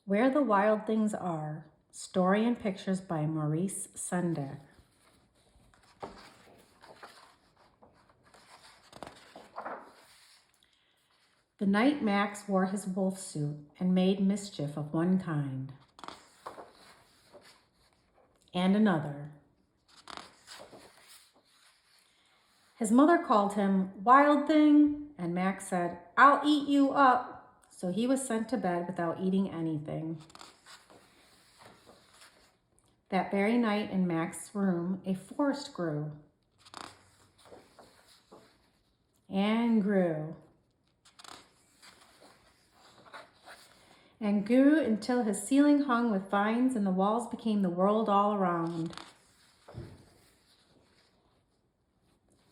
Where the Wild Things Are, story and pictures by Maurice Sendak. The night Max wore his wolf suit and made mischief of one kind and another. His mother called him Wild Thing, and Max said, "I'll eat you up." So he was sent to bed without eating anything. That very night in Max's room, a forest grew and grew and grew until his ceiling hung with vines and the walls became the world all around.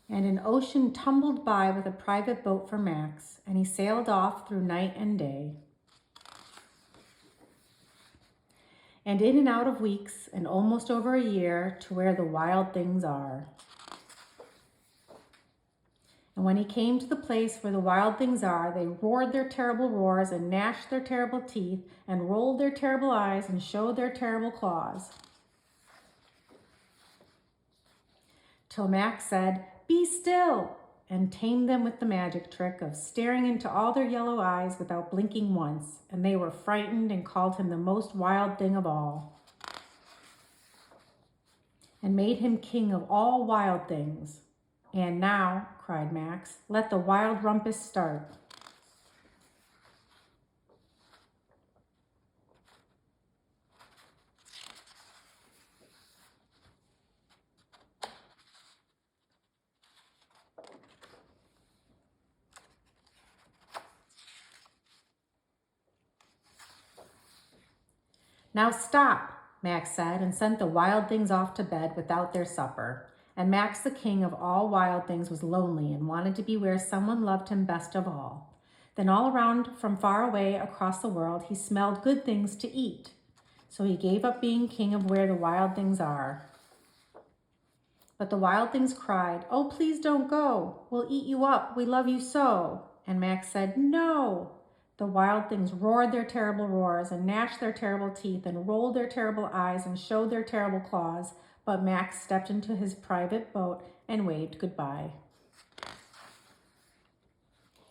And an ocean tumbled by with a private boat for Max, and he sailed off through night and day. And in and out of weeks, and almost over a year, to where the wild things are. And when he came to the place where the wild things are, they roared their terrible roars and gnashed their terrible teeth and rolled their terrible eyes and showed their terrible claws. Till Max said, "Be still," and tamed them with the magic trick of staring into all their yellow eyes without blinking once, and they were frightened and called him the most wild thing of all, and made him king of all wild things. "And now," cried Max, "let the wild rumpus start." "Now stop," Max said, and sent the wild things off to bed without their supper. And Max, the king of all wild things, was lonely and wanted to be where someone loved him best of all. Then all around from far away across the world, he smelled good things to eat. So he gave up being king of where the wild things are. But the wild things cried, "Oh, please don't go. We'll eat you up. We love you so." And Max said, "No." The wild things roared their terrible roars and gnashed their terrible teeth and rolled their terrible eyes and showed their terrible claws. But Max stepped into his private boat and waved goodbye.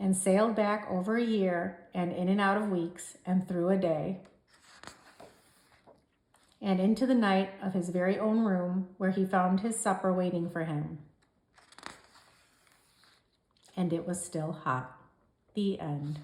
And sailed back over a year and in and out of weeks and through a day. And into the night of his very own room where he found his supper waiting for him. And it was still hot. The end.